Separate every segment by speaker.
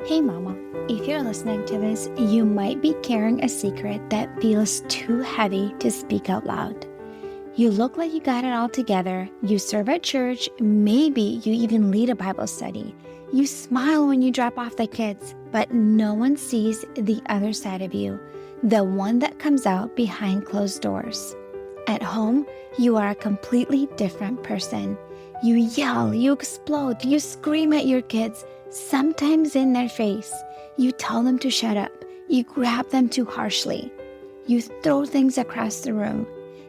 Speaker 1: Hey mama, if you're listening to this, you might be carrying a secret that feels too heavy to speak out loud. You look like you got it all together, you serve at church, maybe you even lead a Bible study. You smile when you drop off the kids, but no one sees the other side of you, the one that comes out behind closed doors. At home, you are a completely different person. You yell, you explode, you scream at your kids, sometimes in their face. You tell them to shut up. You grab them too harshly. You throw things across the room.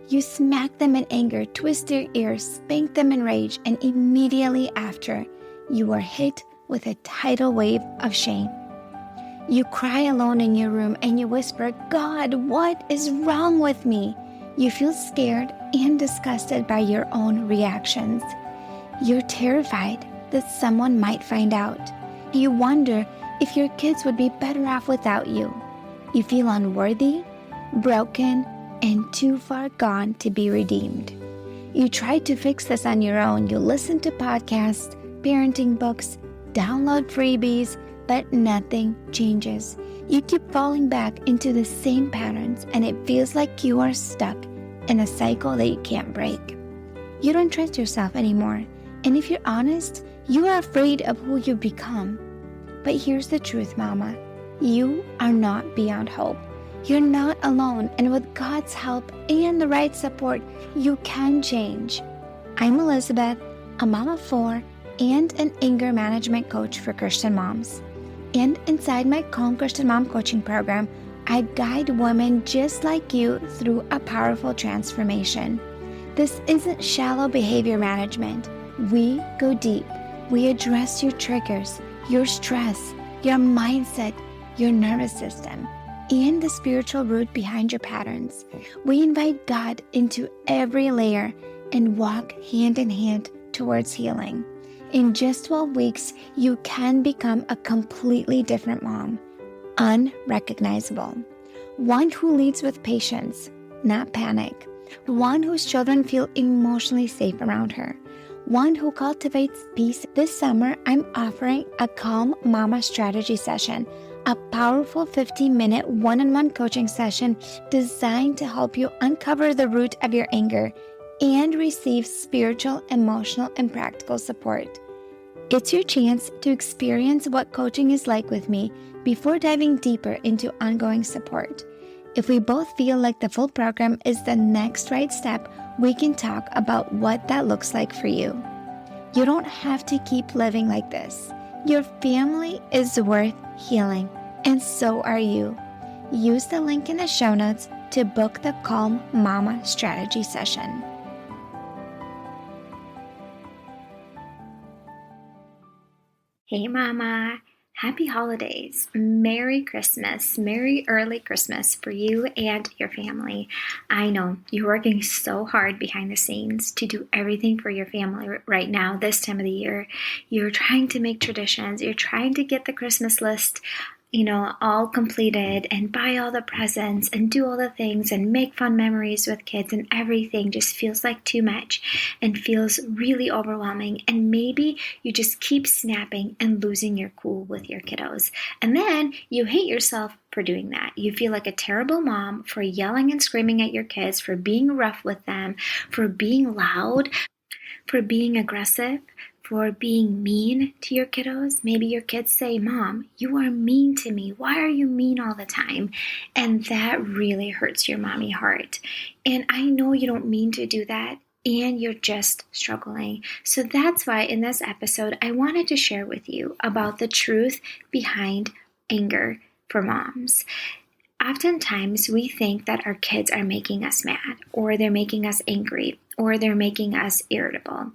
Speaker 1: You smack them in anger, twist their ears, spank them in rage, and immediately after, you are hit with a tidal wave of shame. You cry alone in your room and you whisper, "God, what is wrong with me?" You feel scared and disgusted by your own reactions. You're terrified that someone might find out. You wonder if your kids would be better off without you. You feel unworthy, broken, and too far gone to be redeemed. You try to fix this on your own. You listen to podcasts, parenting books, download freebies, but nothing changes. You keep falling back into the same patterns, and it feels like you are stuck in a cycle that you can't break. You don't trust yourself anymore, and if you're honest, you are afraid of who you become. But here's the truth, Mama. You are not beyond hope. You're not alone, and with God's help and the right support, you can change. I'm Elizabeth, a mom of 4 and an anger management coach for Christian moms. And inside my Calm Christian Mom coaching program, I guide women just like you through a powerful transformation. This isn't shallow behavior management. We go deep. We address your triggers, your stress, your mindset, your nervous system, and the spiritual root behind your patterns. We invite God into every layer and walk hand in hand towards healing. In just 12 weeks, you can become a completely different mom, unrecognizable. One who leads with patience, not panic. One whose children feel emotionally safe around her. One who cultivates peace. This summer, I'm offering a Calm Mama strategy session, a powerful 15-minute one-on-one coaching session designed to help you uncover the root of your anger and receive spiritual, emotional, and practical support. It's your chance to experience what coaching is like with me before diving deeper into ongoing support. If we both feel like the full program is the next right step, we can talk about what that looks like for you. You don't have to keep living like this. Your family is worth healing, and so are you. Use the link in the show notes to book the Calm Mama strategy session. Hey Mama, happy holidays, Merry Christmas, Merry early Christmas for you and your family. I know you're working so hard behind the scenes to do everything for your family right now, this time of the year. You're trying to make traditions, you're trying to get the Christmas list all completed and buy all the presents and do all the things and make fun memories with kids, and everything just feels like too much and feels really overwhelming. And maybe you just keep snapping and losing your cool with your kiddos. And then you hate yourself for doing that. You feel like a terrible mom for yelling and screaming at your kids, for being rough with them, for being loud, for being aggressive, for being mean to your kiddos. Maybe your kids say, "Mom, you are mean to me. Why are you mean all the time?" And that really hurts your mommy heart. And I know you don't mean to do that, and you're just struggling. So that's why in this episode, I wanted to share with you about the truth behind anger for moms. Oftentimes, we think that our kids are making us mad, or they're making us angry, or they're making us irritable.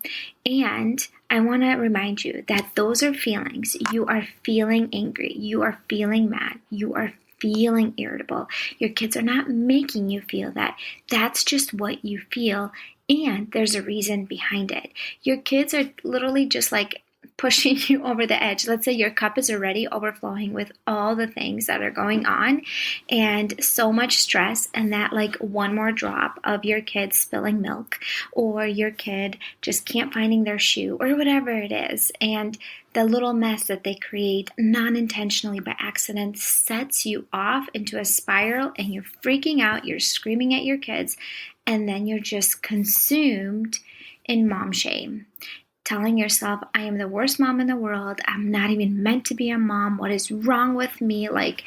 Speaker 1: And I want to remind you that those are feelings. You are feeling angry. You are feeling mad. You are feeling irritable. Your kids are not making you feel that. That's just what you feel, and there's a reason behind it. Your kids are literally just like pushing you over the edge. Let's say your cup is already overflowing with all the things that are going on and so much stress, and that like one more drop of your kid spilling milk or your kid just can't finding their shoe or whatever it is, and the little mess that they create non-intentionally by accident sets you off into a spiral, and you're freaking out, you're screaming at your kids, and then you're just consumed in mom shame, telling yourself, I am the worst mom in the world. I'm not even meant to be a mom. What is wrong with me? Like,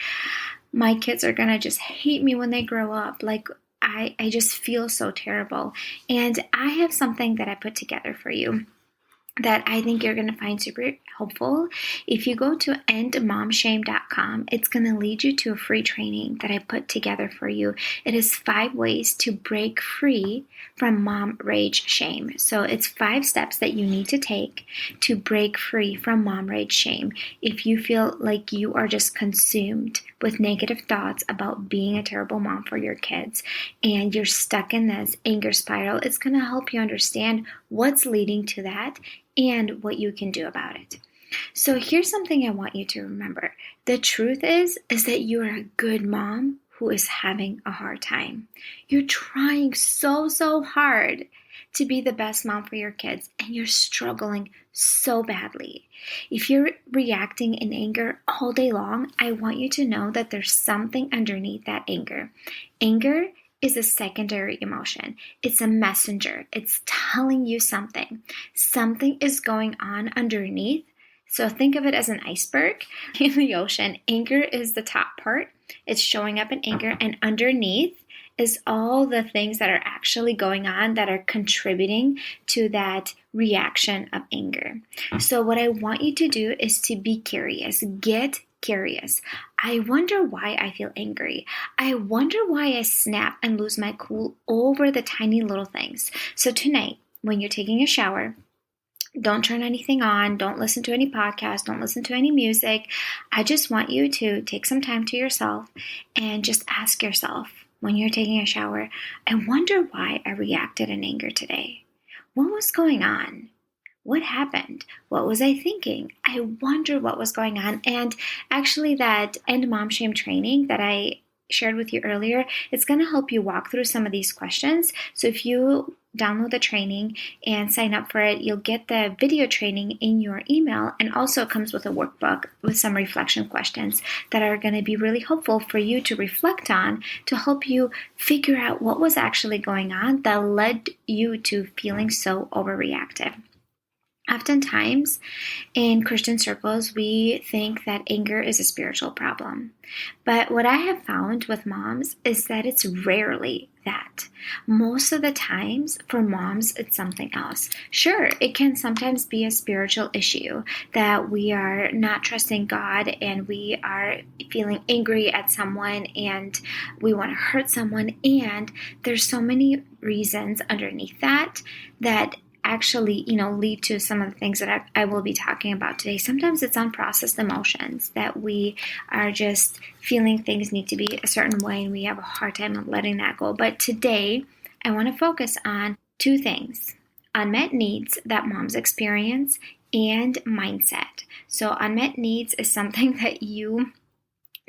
Speaker 1: my kids are going to just hate me when they grow up. Like, I just feel so terrible. And I have something that I put together for you that I think you're going to find super helpful. If you go to endmomshame.com, it's going to lead you to a free training that I put together for you. It is 5 ways to break free from mom rage shame. So it's 5 steps that you need to take to break free from mom rage shame. If you feel like you are just consumed with negative thoughts about being a terrible mom for your kids and you're stuck in this anger spiral, it's going to help you understand what's leading to that and what you can do about it. So here's something I want you to remember. The truth is that you are a good mom who is having a hard time. You're trying so hard to be the best mom for your kids, and you're struggling so badly. If you're reacting in anger all day long, I want you to know that there's something underneath that anger. Anger is a secondary emotion. It's a messenger. It's telling you something. Something is going on underneath. So think of it as an iceberg in the ocean. Anger is the top part. It's showing up in anger, and underneath is all the things that are actually going on that are contributing to that reaction of anger. So what I want you to do is to be curious. Get curious. I wonder why I feel angry. I wonder why I snap and lose my cool over the tiny little things. So tonight, when you're taking a shower, don't turn anything on. Don't listen to any podcast. Don't listen to any music. I just want you to take some time to yourself and just ask yourself when you're taking a shower, I wonder why I reacted in anger today. What was going on? What happened? What was I thinking? I wonder what was going on. And actually that End Mom Shame training that I shared with you earlier, it's going to help you walk through some of these questions. So if you download the training and sign up for it, you'll get the video training in your email, and also it comes with a workbook with some reflection questions that are going to be really helpful for you to reflect on to help you figure out what was actually going on that led you to feeling so overreactive. Oftentimes, in Christian circles, we think that anger is a spiritual problem. But what I have found with moms is that it's rarely that. Most of the times, for moms, it's something else. Sure, it can sometimes be a spiritual issue that we are not trusting God and we are feeling angry at someone and we want to hurt someone. And there's so many reasons underneath that actually, lead to some of the things that I will be talking about today. Sometimes it's unprocessed emotions that we are just feeling things need to be a certain way and we have a hard time of letting that go. But today, I want to focus on 2 things: unmet needs that moms experience and mindset. So unmet needs is something that you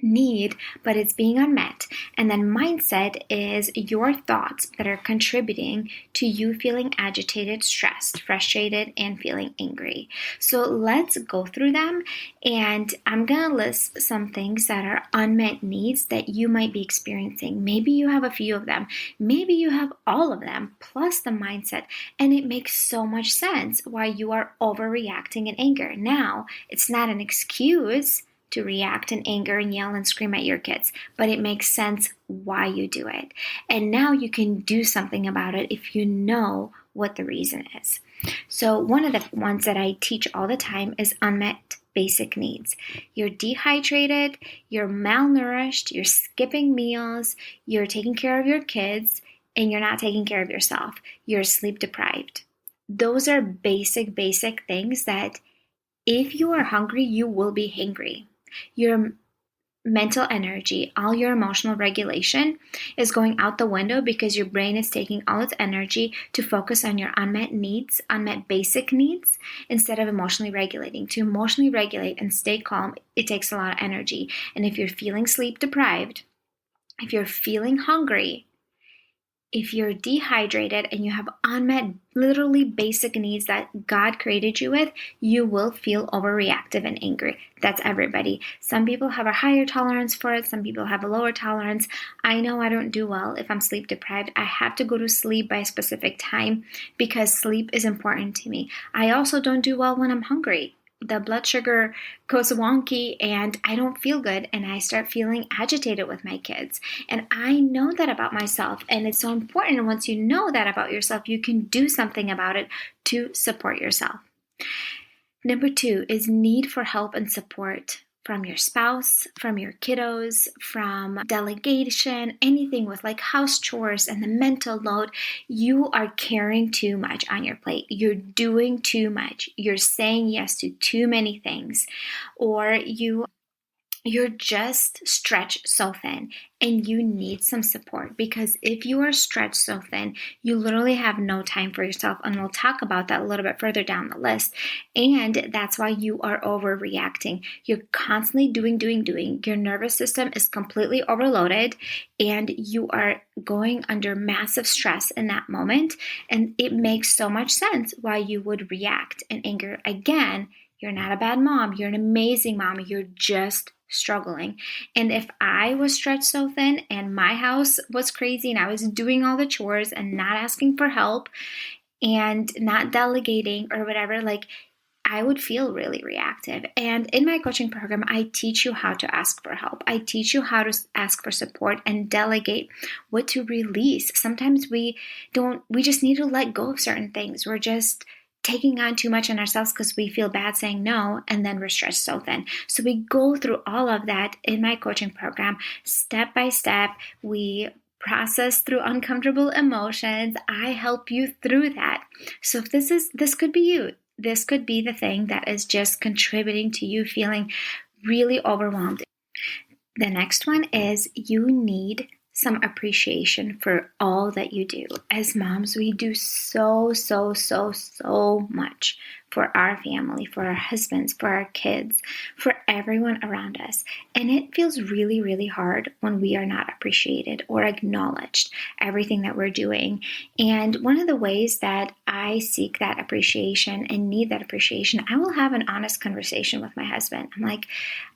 Speaker 1: need, but it's being unmet. And then mindset is your thoughts that are contributing to you feeling agitated, stressed, frustrated, and feeling angry. So let's go through them. And I'm going to list some things that are unmet needs that you might be experiencing. Maybe you have a few of them. Maybe you have all of them, plus the mindset. And it makes so much sense why you are overreacting in anger. Now, it's not an excuse to react in anger and yell and scream at your kids, but it makes sense why you do it. And now you can do something about it if you know what the reason is. So one of the ones that I teach all the time is unmet basic needs. You're dehydrated, you're malnourished, you're skipping meals, you're taking care of your kids, and you're not taking care of yourself. You're sleep deprived. Those are basic things that if you are hungry, you will be hangry. You're mental energy, all your emotional regulation is going out the window because your brain is taking all its energy to focus on your unmet needs, unmet basic needs, instead of emotionally regulating. To emotionally regulate and stay calm, it takes a lot of energy. And if you're feeling sleep deprived, if you're feeling hungry, if you're dehydrated and you have unmet, literally basic needs that God created you with, you will feel overreactive and angry. That's everybody. Some people have a higher tolerance for it. Some people have a lower tolerance. I know I don't do well if I'm sleep deprived. I have to go to sleep by a specific time because sleep is important to me. I also don't do well when I'm hungry. The blood sugar goes wonky and I don't feel good and I start feeling agitated with my kids. And I know that about myself, and it's so important. And once you know that about yourself, you can do something about it to support yourself. Number 2 is need for help and support from your spouse, from your kiddos, from delegation, anything with like house chores and the mental load. You are carrying too much on your plate. You're doing too much. You're saying yes to too many things, or you're just stretched so thin and you need some support, because if you are stretched so thin, you literally have no time for yourself. And we'll talk about that a little bit further down the list. And that's why you are overreacting. You're constantly doing. Your nervous system is completely overloaded and you are going under massive stress in that moment. And it makes so much sense why you would react in anger. Again, you're not a bad mom. You're an amazing mom. You're just struggling. And if I was stretched so thin and my house was crazy and I was doing all the chores and not asking for help and not delegating or whatever, like I would feel really reactive. And in my coaching program, I teach you how to ask for help. I teach you how to ask for support and delegate, what to release. Sometimes we just need to let go of certain things. We're just taking on too much on ourselves because we feel bad saying no, and then we're stretched so thin. So we go through all of that in my coaching program, step by step. We process through uncomfortable emotions. I help you through that. So if this could be you. This could be the thing that is just contributing to you feeling really overwhelmed. The next one is you need some appreciation for all that you do. As moms, we do so much for our family, for our husbands, for our kids, for everyone around us. And it feels really hard when we are not appreciated or acknowledged everything that we're doing. And one of the ways that I seek that appreciation and need that appreciation, I will have an honest conversation with my husband. I'm like,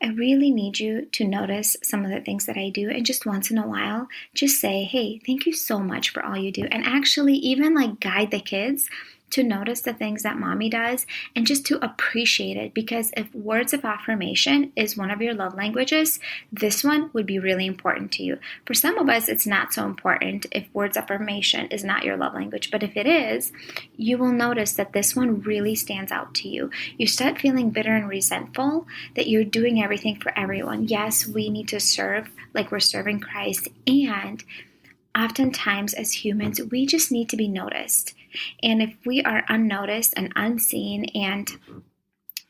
Speaker 1: I really need you to notice some of the things that I do, and just once in a while, just say, hey, thank you so much for all you do. And actually even like guide the kids to notice the things that mommy does and just to appreciate it. Because if words of affirmation is one of your love languages, this one would be really important to you. For some of us, it's not so important if words of affirmation is not your love language. But if it is, you will notice that this one really stands out to you. You start feeling bitter and resentful that you're doing everything for everyone. Yes, we need to serve like we're serving Christ. And oftentimes as humans, we just need to be noticed. And if we are unnoticed and unseen and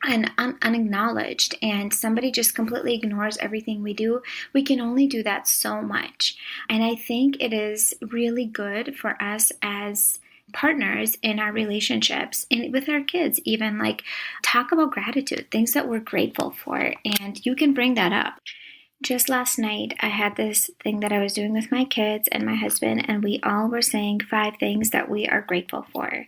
Speaker 1: unacknowledged, and somebody just completely ignores everything we do, we can only do that so much. And I think it is really good for us as partners in our relationships and with our kids, even like talk about gratitude, things that we're grateful for, and you can bring that up. Just last night, I had this thing that I was doing with my kids and my husband, and we all were saying 5 things that we are grateful for.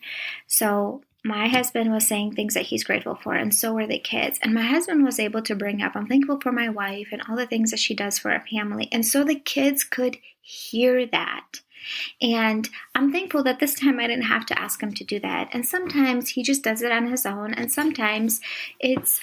Speaker 1: So my husband was saying things that he's grateful for, and so were the kids. And my husband was able to bring up, I'm thankful for my wife and all the things that she does for our family. And so the kids could hear that. And I'm thankful that this time I didn't have to ask him to do that. And sometimes he just does it on his own. And sometimes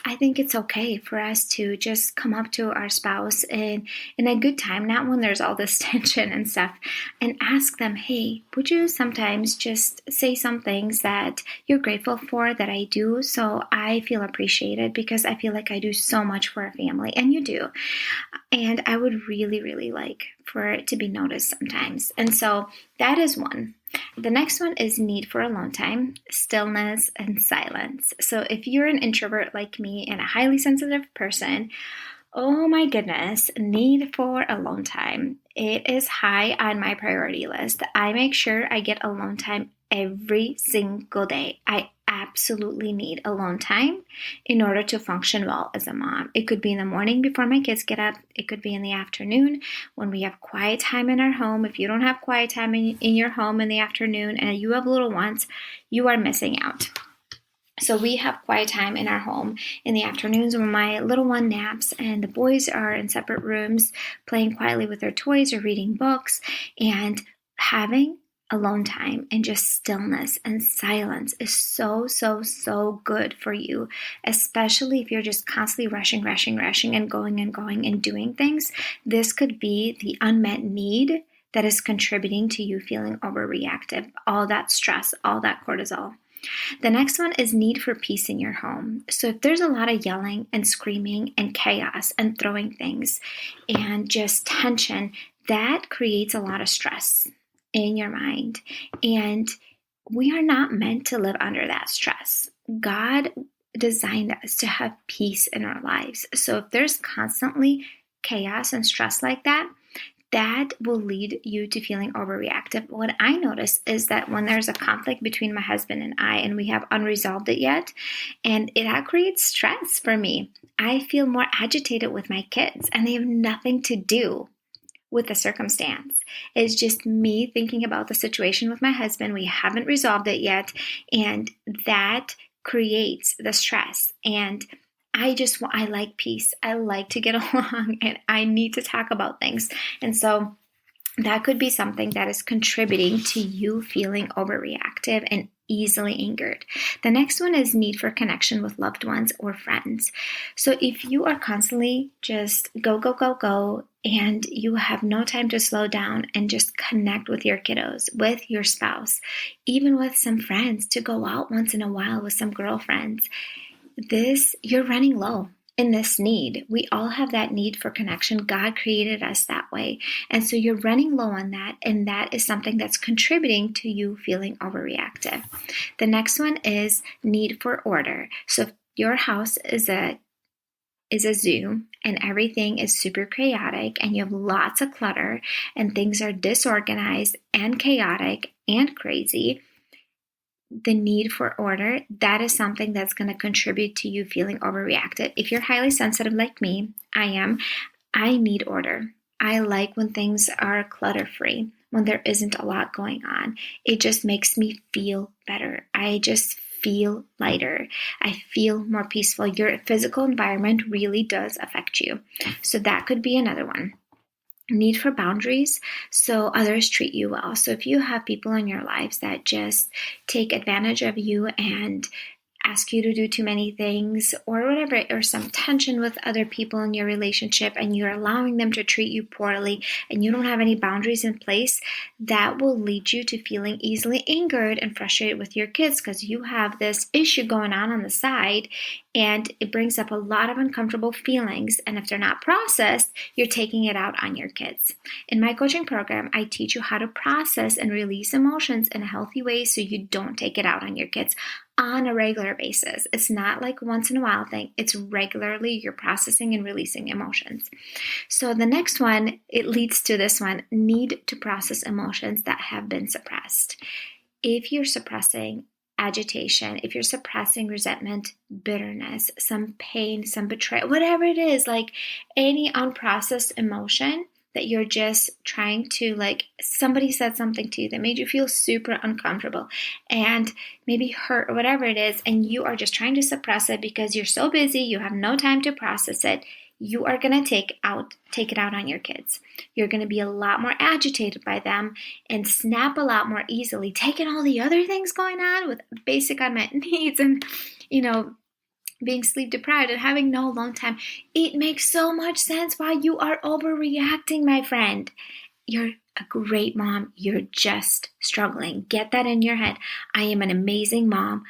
Speaker 1: I think it's okay for us to just come up to our spouse in a good time, not when there's all this tension and stuff, and ask them, hey, would you sometimes just say some things that you're grateful for that I do, so I feel appreciated, because I feel like I do so much for our family, and you do. And I would really like for it to be noticed sometimes. And so that is one. The next one is need for alone time, stillness, and silence. So if you're an introvert like me and a highly sensitive person, Oh my goodness, need for alone time. It is high on my priority list. I make sure I get alone time every single day. I absolutely need alone time in order to function well as a mom. It could be in the morning before my kids get up. It could be in the afternoon when we have quiet time in our home. If you don't have quiet time in your home in the afternoon and you have little ones, you are missing out. So we have quiet time in our home in the afternoons when my little one naps and the boys are in separate rooms playing quietly with their toys or reading books, and having alone time and just stillness and silence is so good for you, especially if you're just constantly rushing and going and doing things. This could be the unmet need that is contributing to you feeling overreactive, all that stress, all that cortisol. The next one is need for peace in your home. So if there's a lot of yelling and screaming and chaos and throwing things and just tension, that creates a lot of stress in your mind. And we are not meant to live under that stress. God designed us to have peace in our lives. So if there's constantly chaos and stress like that, that will lead you to feeling overreactive. What I notice is that when there's a conflict between my husband and I, and we have unresolved it yet, and that creates stress for me, I feel more agitated with my kids, and they have nothing to do with the circumstance. It's just me thinking about the situation with my husband. We haven't resolved it yet, and that creates the stress. And I like peace. I like to get along, and I need to talk about things. And so that could be something that is contributing to you feeling overreactive and easily angered. The next one is need for connection with loved ones or friends. So if you are constantly just go, and you have no time to slow down and just connect with your kiddos, with your spouse, even with some friends, to go out once in a while with some girlfriends, you're running low in this need. We all have that need for connection. God created us that way. And so you're running low on that, and that is something that's contributing to you feeling overreactive. The next one is need for order. So if your house is a zoo and everything is super chaotic and you have lots of clutter and things are disorganized and chaotic and crazy, the need for order, that is something that's going to contribute to you feeling overreactive. If you're highly sensitive like me, I need order. I like when things are clutter-free, when there isn't a lot going on. It just makes me feel better. I just feel lighter. I feel more peaceful. Your physical environment really does affect you. So that could be another one. Need for boundaries so others treat you well. So if you have people in your lives that just take advantage of you and ask you to do too many things or whatever, or some tension with other people in your relationship and you're allowing them to treat you poorly and you don't have any boundaries in place, that will lead you to feeling easily angered and frustrated with your kids because you have this issue going on the side, and it brings up a lot of uncomfortable feelings. And if they're not processed, you're taking it out on your kids. In my coaching program, I teach you how to process and release emotions in a healthy way so you don't take it out on your kids on a regular basis. It's not like once in a while thing. It's regularly you're processing and releasing emotions. So the next one, it leads to this one, need to process emotions that have been suppressed. If you're suppressing agitation, if you're suppressing resentment, bitterness, some pain, some betrayal, whatever it is, like any unprocessed emotion that you're just trying to, like somebody said something to you that made you feel super uncomfortable and maybe hurt or whatever it is, and you are just trying to suppress it because you're so busy, you have no time to process it, you are going to take it out on your kids. You're going to be a lot more agitated by them and snap a lot more easily, taking all the other things going on with basic unmet needs and, being sleep deprived and having no alone time. It makes so much sense why you are overreacting, my friend. You're a great mom. You're just struggling. Get that in your head. I am an amazing mom,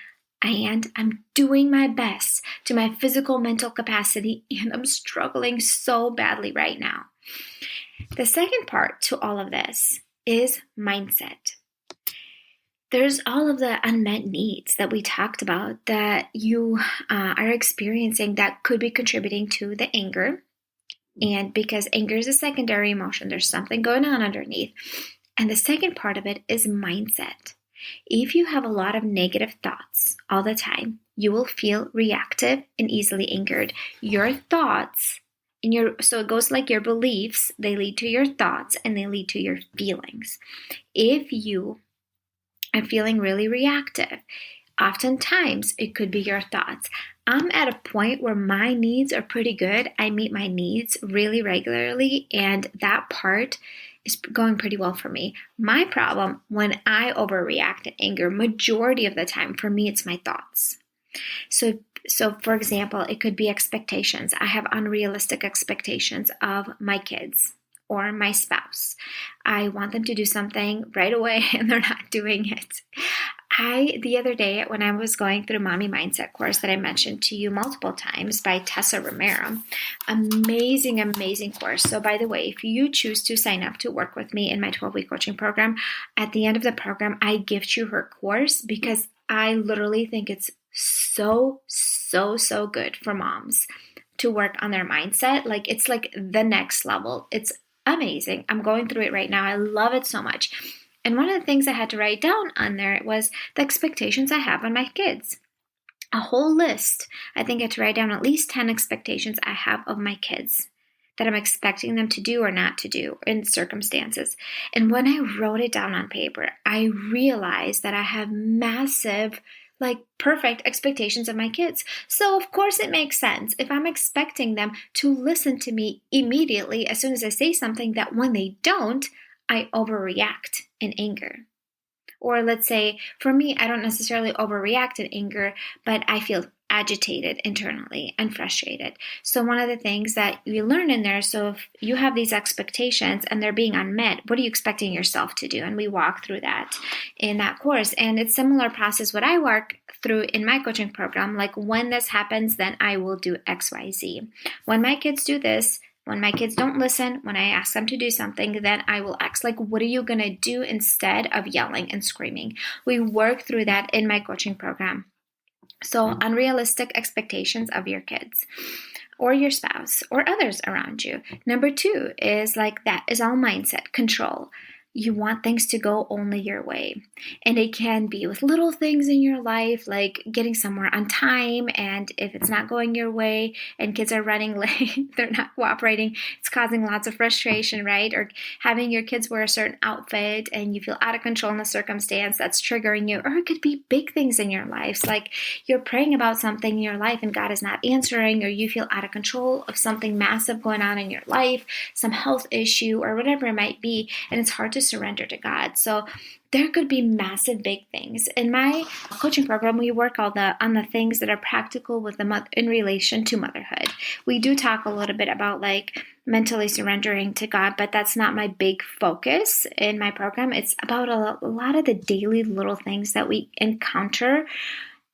Speaker 1: and I'm doing my best to my physical, mental capacity, and I'm struggling so badly right now. The second part to all of this is mindset. There's all of the unmet needs that we talked about that you are experiencing that could be contributing to the anger. And because anger is a secondary emotion, there's something going on underneath. And the second part of it is mindset. If you have a lot of negative thoughts all the time, you will feel reactive and easily angered. Your thoughts so it goes like your beliefs, they lead to your thoughts and they lead to your feelings. If you are feeling really reactive, oftentimes it could be your thoughts. I'm at a point where my needs are pretty good. I meet my needs really regularly, and that part is going pretty well for me. My problem when I overreact and anger, majority of the time for me, it's my thoughts. So for example, it could be expectations. I have unrealistic expectations of my kids or my spouse. I want them to do something right away and they're not doing it. The other day when I was going through Mommy Mindset course that I mentioned to you multiple times by Tessa Romero, amazing, amazing course. So by the way, if you choose to sign up to work with me in my 12-week coaching program, at the end of the program, I gift you her course because I literally think it's so good for moms to work on their mindset. Like it's like the next level. It's amazing. I'm going through it right now. I love it so much. And one of the things I had to write down on there was the expectations I have on my kids. A whole list. I think I had to write down at least 10 expectations I have of my kids that I'm expecting them to do or not to do in circumstances. And when I wrote it down on paper, I realized that I have massive, perfect expectations of my kids. So of course it makes sense if I'm expecting them to listen to me immediately as soon as I say something, that when they don't, I overreact in anger. Or let's say, for me, I don't necessarily overreact in anger, but I feel agitated internally and frustrated. So one of the things that you learn in there, so if you have these expectations and they're being unmet, what are you expecting yourself to do? And we walk through that in that course. And it's similar process what I work through in my coaching program. Like when this happens, then I will do XYZ. When my kids do this, when my kids don't listen, when I ask them to do something, then I will ask, what are you going to do instead of yelling and screaming? We work through that in my coaching program. So unrealistic expectations of your kids or your spouse or others around you. Number 2 is that is all mindset, control. You want things to go only your way. And it can be with little things in your life, like getting somewhere on time. And if it's not going your way and kids are running late, they're not cooperating, it's causing lots of frustration, right? Or having your kids wear a certain outfit and you feel out of control in the circumstance that's triggering you. Or it could be big things in your lives, like you're praying about something in your life and God is not answering, or you feel out of control of something massive going on in your life, some health issue or whatever it might be. And it's hard to surrender to God. So there could be massive big things. In my coaching program, we work on the things that are practical with in relation to motherhood. We do talk a little bit about mentally surrendering to God, but that's not my big focus in my program. It's about a lot of the daily little things that we encounter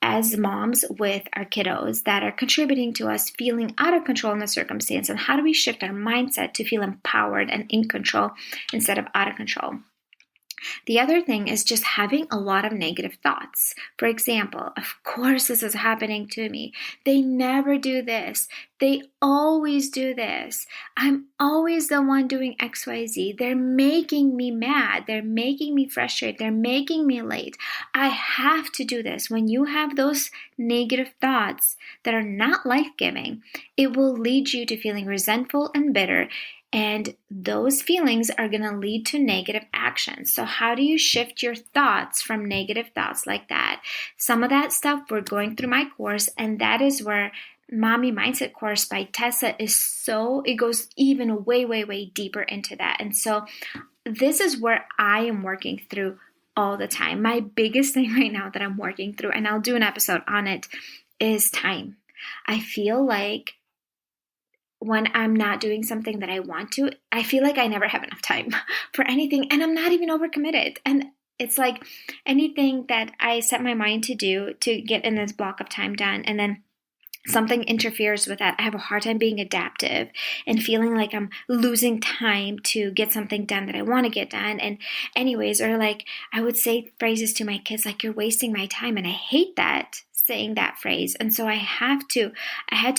Speaker 1: as moms with our kiddos that are contributing to us feeling out of control in the circumstance, and how do we shift our mindset to feel empowered and in control instead of out of control. The other thing is just having a lot of negative thoughts. For example, of course this is happening to me. They never do this. They always do this. I'm always the one doing XYZ. They're making me mad. They're making me frustrated. They're making me late. I have to do this. When you have those negative thoughts that are not life-giving, it will lead you to feeling resentful and bitter. And those feelings are going to lead to negative actions. So how do you shift your thoughts from negative thoughts like that? Some of that stuff we're going through my course, and that is where Mommy Mindset course by Tessa it goes even way deeper into that. And so this is where I am working through all the time. My biggest thing right now that I'm working through, and I'll do an episode on it, is time. I feel like when I'm not doing something that I want to, I feel like I never have enough time for anything, and I'm not even overcommitted. And it's like anything that I set my mind to do to get in this block of time done, and then something interferes with that, I have a hard time being adaptive and feeling like I'm losing time to get something done that I want to get done. And anyways, or I would say phrases to my kids like, "You're wasting my time." And I hate that saying that phrase. And so I had to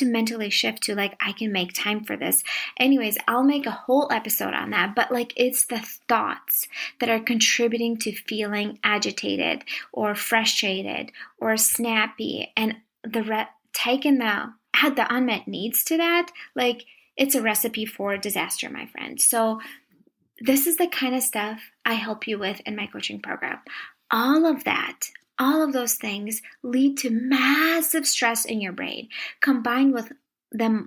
Speaker 1: mentally shift to like, I can make time for this. Anyways, I'll make a whole episode on that. But like, it's the thoughts that are contributing to feeling agitated or frustrated or snappy, and add the unmet needs to that. Like, it's a recipe for disaster, my friend. So this is the kind of stuff I help you with in my coaching program. All of those things lead to massive stress in your brain. Combined with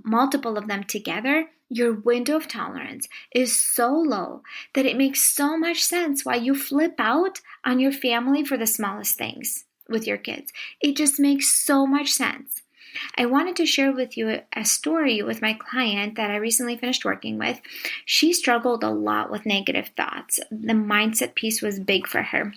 Speaker 1: multiple of them together, your window of tolerance is so low that it makes so much sense why you flip out on your family for the smallest things with your kids. It just makes so much sense. I wanted to share with you a story with my client that I recently finished working with. She struggled a lot with negative thoughts. The mindset piece was big for her.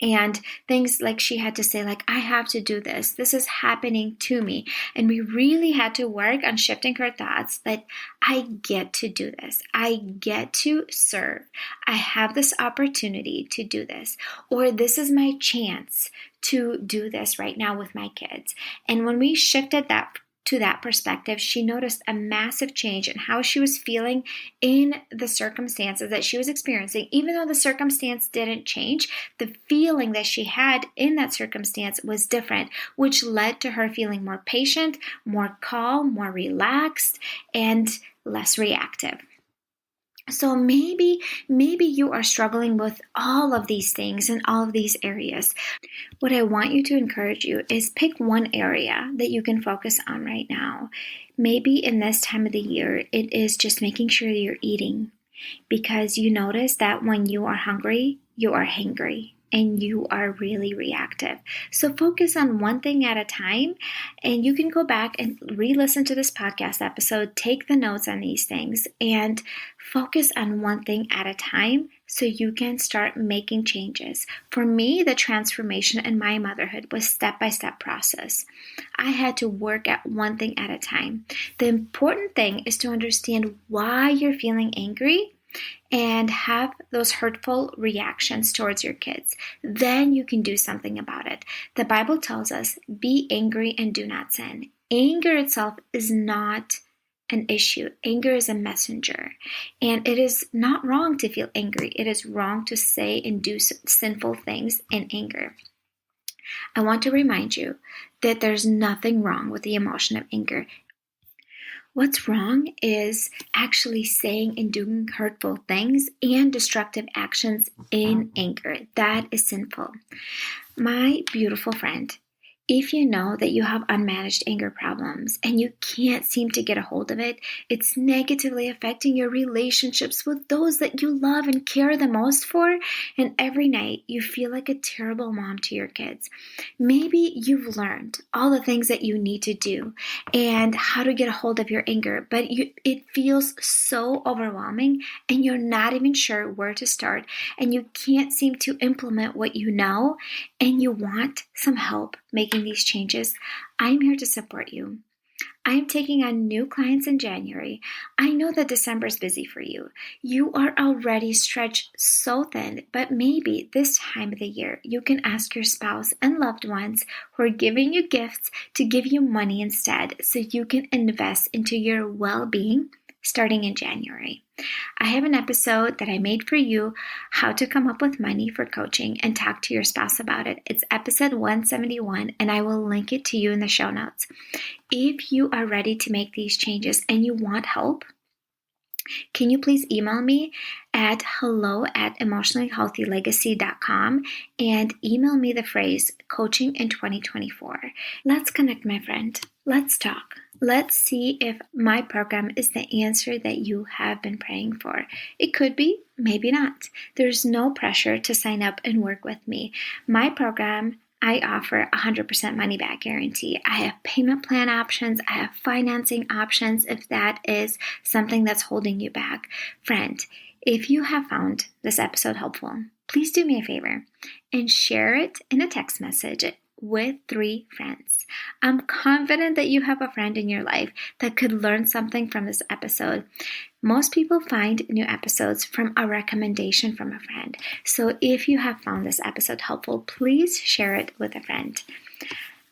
Speaker 1: And things like she had to say, like, I have to do this. This is happening to me. And we really had to work on shifting her thoughts that I get to do this. I get to serve. I have this opportunity to do this. Or this is my chance to do this right now with my kids. And when we shifted that to that perspective, she noticed a massive change in how she was feeling in the circumstances that she was experiencing. Even though the circumstance didn't change, the feeling that she had in that circumstance was different, which led to her feeling more patient, more calm, more relaxed, and less reactive. So maybe you are struggling with all of these things in all of these areas. What I want you to encourage you is pick one area that you can focus on right now. Maybe in this time of the year, it is just making sure you're eating, because you notice that when you are hungry, you are hangry and you are really reactive. So focus on one thing at a time, and you can go back and re-listen to this podcast episode, take the notes on these things, and focus on one thing at a time so you can start making changes. For me, the transformation in my motherhood was step-by-step process. I had to work at one thing at a time. The important thing is to understand why you're feeling angry and have those hurtful reactions towards your kids. Then you can do something about it. The Bible tells us, be angry and do not sin. Anger itself is not an issue. Anger is a messenger. And it is not wrong to feel angry. It is wrong to say and do sinful things in anger. I want to remind you that there's nothing wrong with the emotion of anger. What's wrong is actually saying and doing hurtful things and destructive actions in anger. That is sinful. My beautiful friend, if you know that you have unmanaged anger problems and you can't seem to get a hold of it, it's negatively affecting your relationships with those that you love and care the most for, and every night you feel like a terrible mom to your kids. Maybe you've learned all the things that you need to do and how to get a hold of your anger, but it feels so overwhelming and you're not even sure where to start, and you can't seem to implement what you know, and you want some help making these changes. I'm here to support you. I'm taking on new clients in January. I know that December is busy for you. You are already stretched so thin, but maybe this time of the year you can ask your spouse and loved ones who are giving you gifts to give you money instead, so you can invest into your well-being starting in January. I have an episode that I made for you, how to come up with money for coaching and talk to your spouse about it. It's episode 171, and I will link it to you in the show notes. If you are ready to make these changes and you want help, can you please email me at hello@emotionallyhealthylegacy.com and email me the phrase coaching in 2024. Let's connect, my friend. Let's talk. Let's see if my program is the answer that you have been praying for. It could be, maybe not. There's no pressure to sign up and work with me. My program, I offer 100% money back guarantee. I have payment plan options. I have financing options if that is something that's holding you back. Friend, if you have found this episode helpful, please do me a favor and share it in a text message with 3 friends. I'm confident that you have a friend in your life that could learn something from this episode. Most people find new episodes from a recommendation from a friend. So if you have found this episode helpful, please share it with a friend.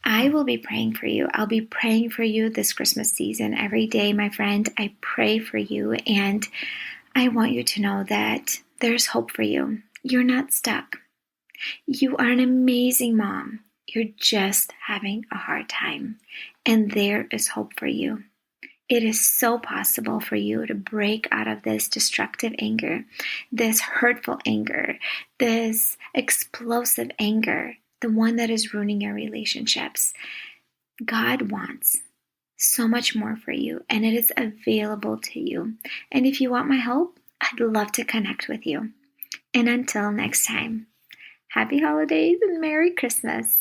Speaker 1: I will be praying for you. I'll be praying for you this Christmas season. Every day, my friend, I pray for you. And I want you to know that there's hope for you. You're not stuck. You are an amazing mom. You're just having a hard time. And there is hope for you. It is so possible for you to break out of this destructive anger, this hurtful anger, this explosive anger, the one that is ruining your relationships. God wants so much more for you, and it is available to you. And if you want my help, I'd love to connect with you. And until next time, happy holidays and Merry Christmas.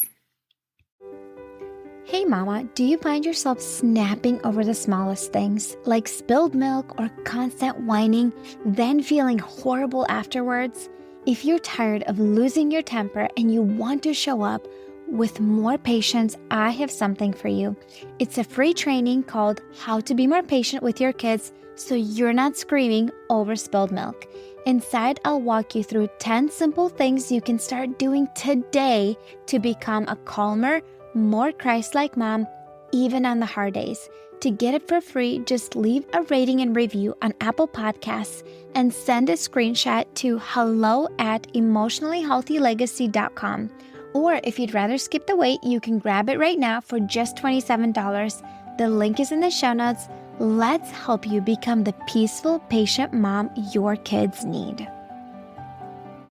Speaker 1: Hey mama, do you find yourself snapping over the smallest things, like spilled milk or constant whining, then feeling horrible afterwards? If you're tired of losing your temper and you want to show up with more patience, I have something for you. It's a free training called How to Be More Patient with Your Kids so you're not screaming over spilled milk. Inside, I'll walk you through 10 simple things you can start doing today to become a calmer, more Christ-like mom, even on the hard days. To get it for free, just leave a rating and review on Apple Podcasts and send a screenshot to hello@emotionallyhealthylegacy.com. Or if you'd rather skip the wait, you can grab it right now for just $27. The link is in the show notes. Let's help you become the peaceful, patient mom your kids need.